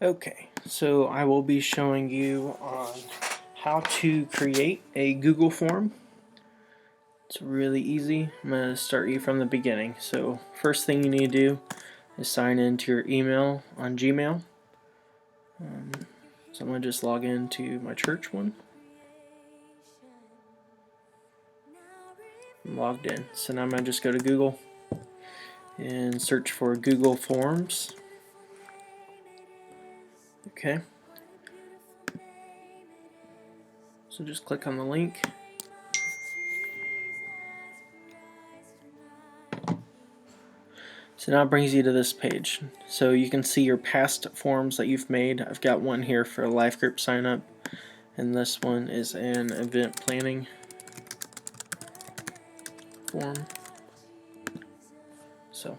Okay, so I will be showing you on how to create a Google form. It's really easy. I'm going to start you from the beginning. So first thing you need to do is sign into your email on Gmail. So I'm going to just log into my church one. I'm logged in. So now I'm going to just go to Google and search for Google Forms. Okay. So just click on the link. So now it brings you to this page. So you can see your past forms that you've made. I've got one here for a life group sign up, and this one is an event planning form. So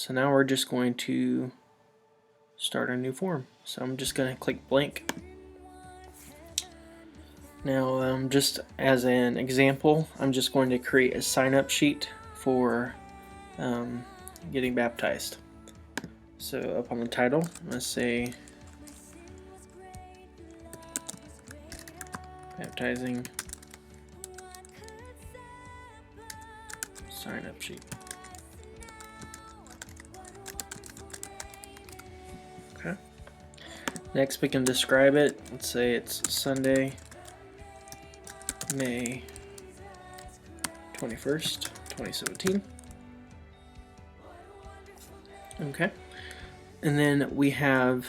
now we're just going to start a new form. So I'm just going to click blank. Now, just as an example, I'm just going to create a sign-up sheet for getting baptized. So up on the title, let's say baptizing sign-up sheet. Okay. Next, we can describe it. Let's say it's Sunday, May 21st, 2017. Okay. And then we have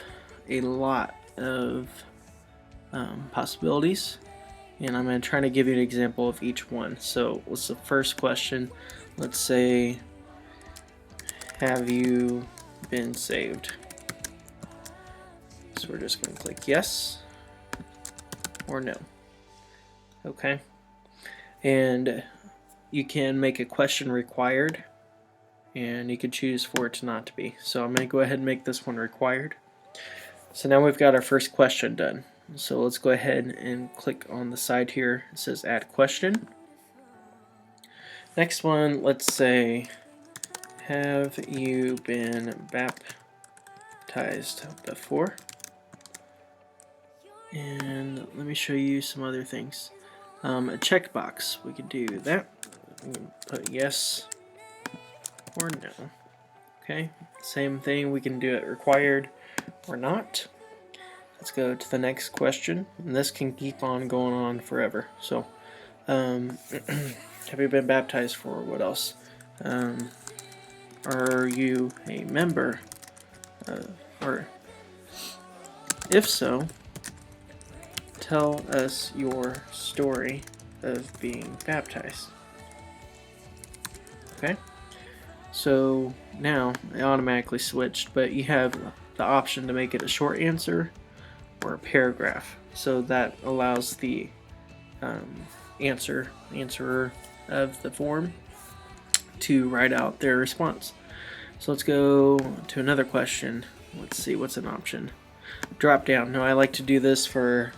a lot of possibilities, and I'm going to try to give you an example of each one. So what's the first question? Let's say, have you been saved? So we're just going to click yes or no. Okay. And you can make a question required, and you could choose for it to not to be. So I'm going to go ahead and make this one required. So now we've got our first question done. So let's go ahead and click on the side here. It says add question. Next one, let's say, have you been baptized before? And let me show you some other things. A checkbox, we could do that. We can put yes or no. Okay, same thing, we can do it required or not. Let's go to the next question, and this can keep on going on forever. So, have you been baptized for? What else? Are you a member? Or if so, tell us your story of being baptized. Okay, so now it automatically switched, but you have the option to make it a short answer or a paragraph. So that allows the answerer of the form to write out their response. So let's go to another question. Let's see what's an option. Drop down. Now I like to do this for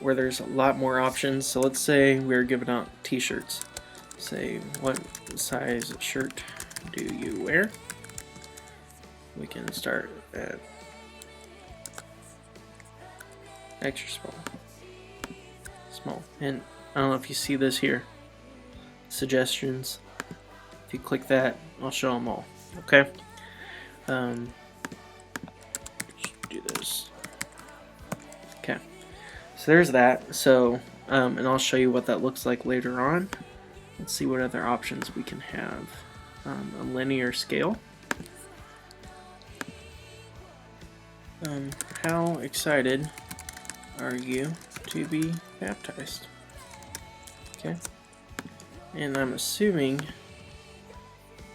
where there's a lot more options. So let's say we're giving out t-shirts. Say, what size shirt do you wear? We can start at extra small. And I don't know if you see this here. Suggestions. If you click that, I'll show them all. Okay. Do this. Okay. So there's that. So, and I'll show you what that looks like later on. Let's see what other options we can have. A linear scale. How excited are you to be baptized? Okay. And I'm assuming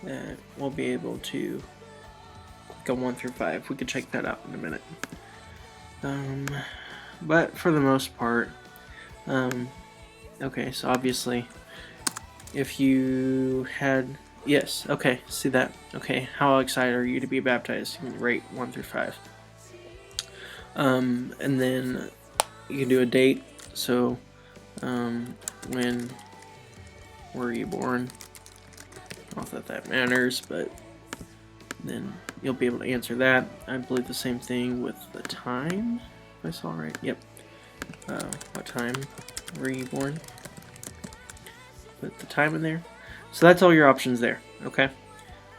that we'll be able to click on 1 through 5. We could check that out in a minute. But for the most part, okay, so obviously, if you had, yes, okay, see that, okay, how excited are you to be baptized? You can rate 1 through 5. And then you can do a date, so when were you born? Not that that matters, but then you'll be able to answer that. I believe the same thing with the time, if I saw right. Yep. What time were you born? Put the time in there. So that's all your options there, okay?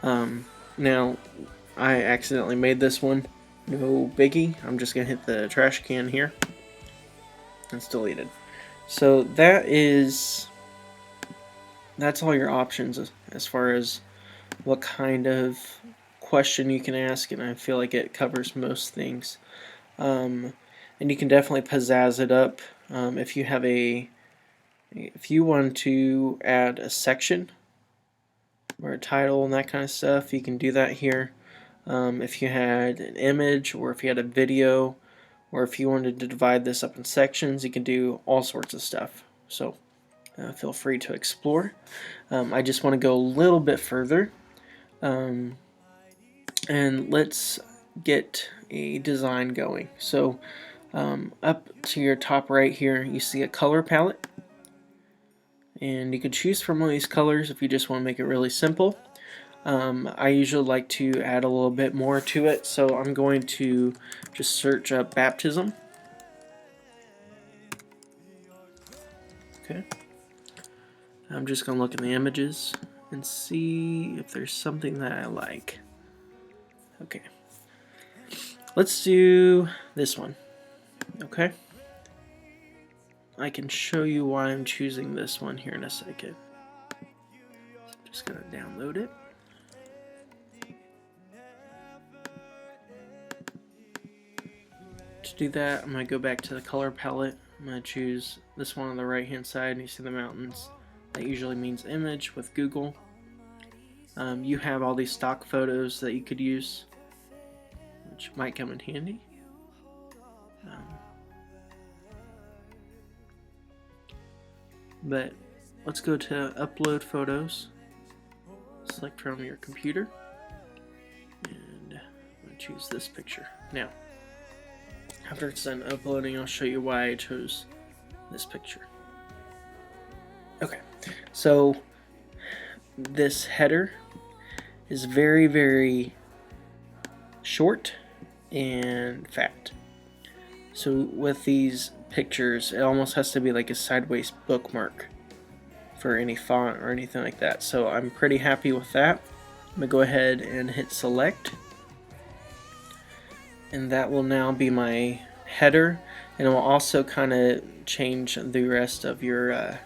Now, I accidentally made this one. No biggie. I'm just going to hit the trash can here. It's deleted. So that's all your options as far as what kind of question you can ask, and I feel like it covers most things. And you can definitely pizzazz it up. If you want to add a section or a title and that kind of stuff, you can do that here. If you had an image, or if you had a video, or if you wanted to divide this up in sections, you can do all sorts of stuff. So feel free to explore. I just want to go a little bit further, and let's get a design going. So up to your top right here, you see a color palette, and you can choose from one of these colors if you just want to make it really simple. I usually like to add a little bit more to it, so I'm going to just search up baptism. Okay. I'm just going to look in the images and see if there's something that I like. Okay. Let's do this one. Okay. I can show you why I'm choosing this one here in a second. I'm just going to download it. To do that, I'm going to go back to the color palette. I'm going to choose this one on the right hand side, and you see the mountains. That usually means image with Google. You have all these stock photos that you could use, which might come in handy. But let's go to upload photos. Select from your computer, and I'm going to choose this picture. Now, after it's done uploading, I'll show you why I chose this picture. Okay, so this header is very, very short and fat. So with these pictures, it almost has to be like a sideways bookmark for any font or anything like that. So I'm pretty happy with that. I'm going to go ahead and hit select. And that will now be my header, and it will also kind of change the rest of your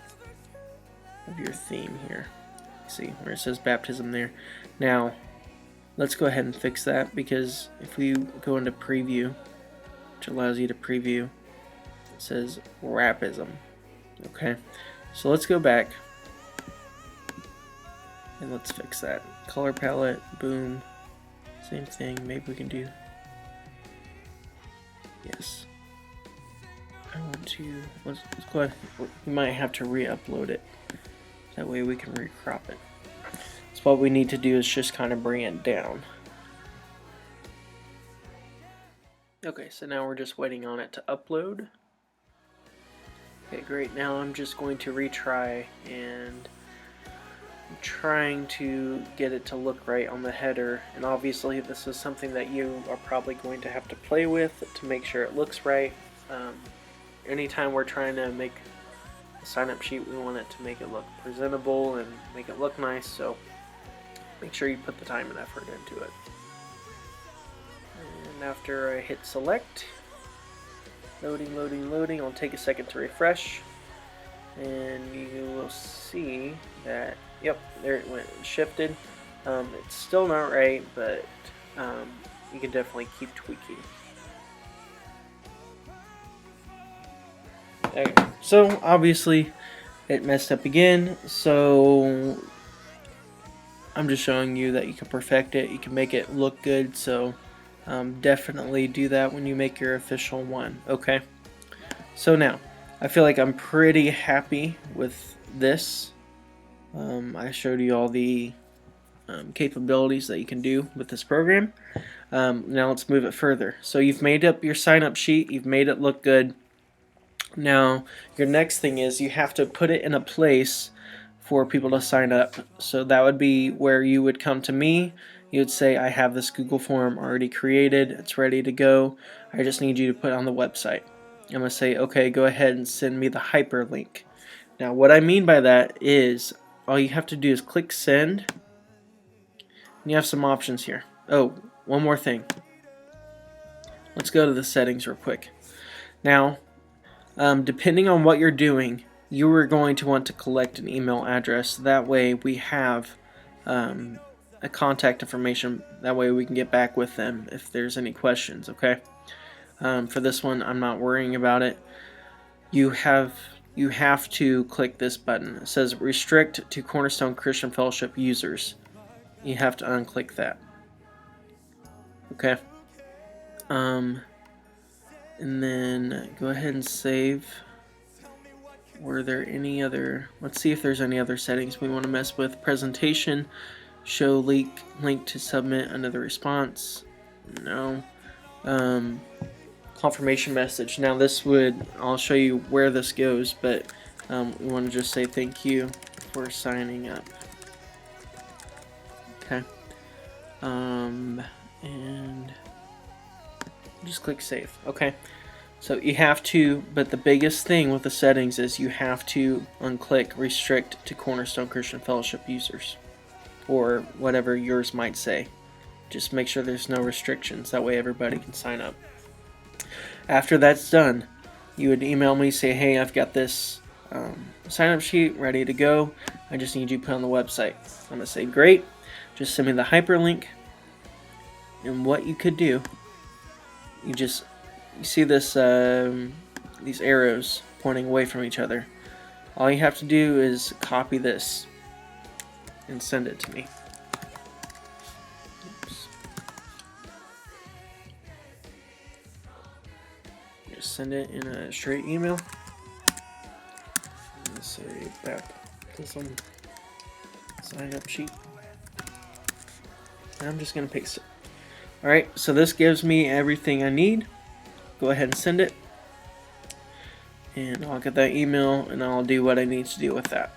theme here. See where it says baptism there. Now let's go ahead and fix that, because if we go into preview, which allows you to preview, it says rapism. Okay, so let's go back and let's fix that. Color palette, boom, same thing. Maybe we can do, yes. I want to, let's go ahead. We might have to re-upload it. That way we can recrop it. So what we need to do is just kind of bring it down. Okay, so now we're just waiting on it to upload. Okay, great. Now I'm just going to retry, and I'm trying to get it to look right on the header. And obviously this is something that you are probably going to have to play with to make sure it looks right. Anytime we're trying to make a sign-up sheet, we want it to make it look presentable and make it look nice, so make sure you put the time and effort into it. And after I hit select, loading, loading, loading, it'll take a second to refresh, and you will see that, yep, there it went, shifted. It's still not right, but you can definitely keep tweaking. Okay, so obviously it messed up again, so I'm just showing you that you can perfect it, you can make it look good, so definitely do that when you make your official one. Okay, so now I feel like I'm pretty happy with this. I showed you all the capabilities that you can do with this program. Now let's move it further. So you've made up your sign-up sheet, you've made it look good. Now your next thing is you have to put it in a place for people to sign up. So that would be where you would come to me you would say, I have this Google form already created, it's ready to go, I just need you to put it on the website. I'm going to say, okay, go ahead and send me the hyperlink. Now what I mean by that is all you have to do is click send, and you have some options here. Oh, one more thing. Let's go to the settings real quick. Now, depending on what you're doing, you are going to want to collect an email address. That way we have a contact information. That way we can get back with them if there's any questions, okay? For this one, I'm not worrying about it. You have to click this button. It says restrict to Cornerstone Christian Fellowship users. You have to unclick that. Okay. And then go ahead and save. Were there any other, let's see if there's any other settings we want to mess with. Presentation, show link to submit another response. No. Confirmation message. Now this would, I'll show you where this goes, but we want to just say thank you for signing up. Okay. And just click save. Okay. So you have to, but the biggest thing with the settings is you have to unclick restrict to Cornerstone Christian Fellowship users, or whatever yours might say. Just make sure there's no restrictions. That way everybody can sign up. After that's done, you would email me, say, hey, I've got this sign up sheet ready to go. I just need you to put on the website. I'm going to say, great. Just send me the hyperlink. And what you could do, you see this these arrows pointing away from each other. All you have to do is copy this and send it to me. Oops. Just send it in a straight email. Let's say baptism sign up sheet. And I'm just going to paste it. Alright, so this gives me everything I need. Go ahead and send it, and I'll get that email and I'll do what I need to do with that.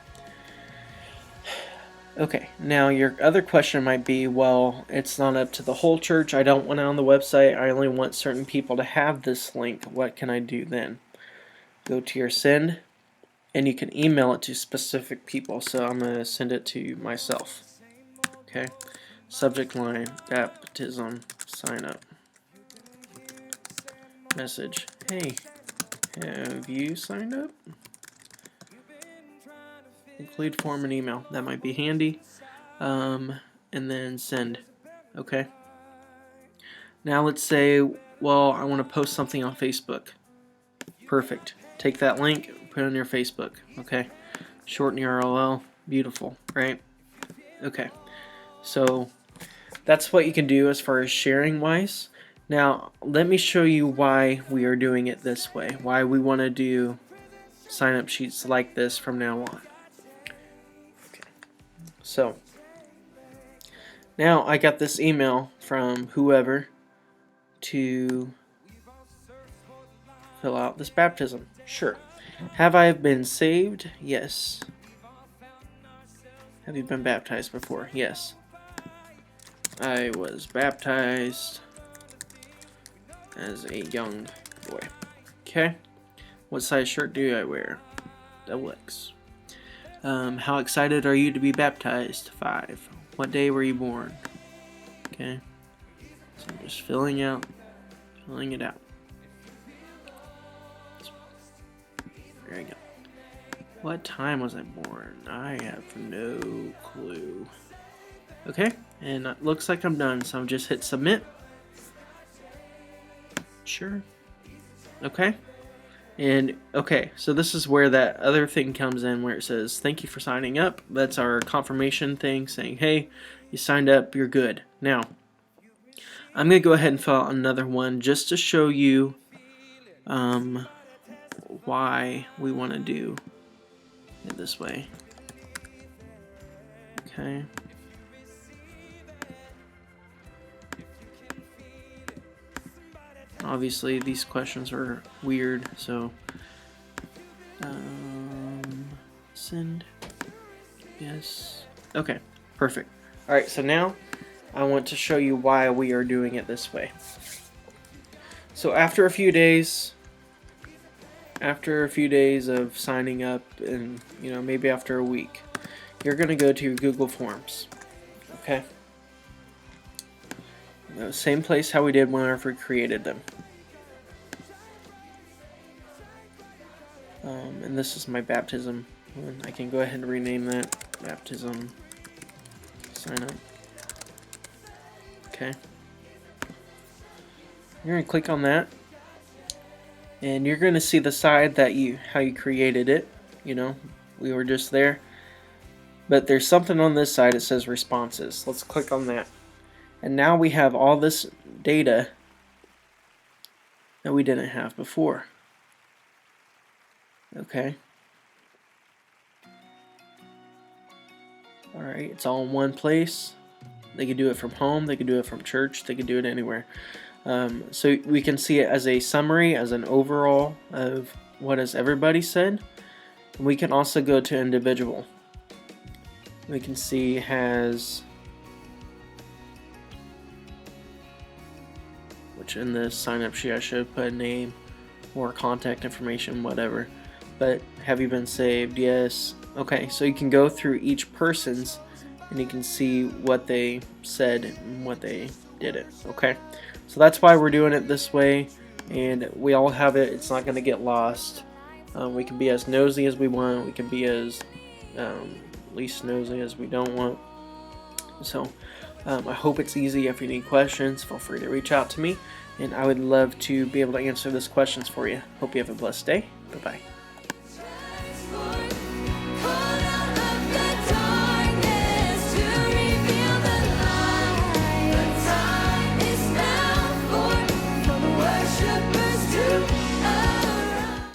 Okay, now your other question might be, well, it's not up to the whole church. I don't want it on the website. I only want certain people to have this link. What can I do then? Go to your send, and you can email it to specific people. So I'm going to send it to myself. Okay, subject line, baptism, sign up. Message, hey, have you signed up? Include form and email. That might be handy. And then send. Okay. Now let's say, well, I want to post something on Facebook. Perfect. Take that link, put it on your Facebook. Okay. Shorten URL. Beautiful, right? Okay. So that's what you can do as far as sharing wise. Now, let me show you why we are doing it this way, why we want to do sign-up sheets like this from now on. Okay. So, now I got this email from whoever to fill out this baptism. Sure. Have I been saved? Yes. Have you been baptized before? Yes. I was baptized as a young boy. Okay. What size shirt do I wear? XX. How excited are you to be baptized? 5. What day were you born? Okay. So I'm just filling it out. There you go. What time was I born? I have no clue. Okay. And it looks like I'm done. So I'm just hit submit. Sure. Okay. And okay, so this is where that other thing comes in where it says thank you for signing up. That's our confirmation thing saying, hey, you signed up, you're good. Now, I'm going to go ahead and fill out another one just to show you why we want to do it this way. Okay. Obviously, these questions are weird, so send. Yes. Okay, perfect. All right, so now I want to show you why we are doing it this way. So after a few days of signing up, and maybe after a week, you're going to go to your Google Forms. Okay? Same place how we did whenever we created them. And this is my baptism one. I can go ahead and rename that baptism sign up. Okay. You're going to click on that, and you're going to see the side that how you created it. We were just there. But there's something on this side that says responses. Let's click on that. And now we have all this data that we didn't have before. Okay. Alright, it's all in one place. They could do it from home, they could do it from church, they could do it anywhere. So we can see it as a summary, as an overall of what has everybody said. We can also go to individual. We can see has, which in the sign up sheet I should put a name or contact information, whatever. But have you been saved? Yes. Okay, so you can go through each person's and you can see what they said and what they didn't. Okay, so that's why we're doing it this way, and we all have it. It's not going to get lost. We can be as nosy as we want. We can be as least nosy as we don't want. So I hope it's easy. If you need questions, feel free to reach out to me, and I would love to be able to answer those questions for you. Hope you have a blessed day. Bye-bye. Worship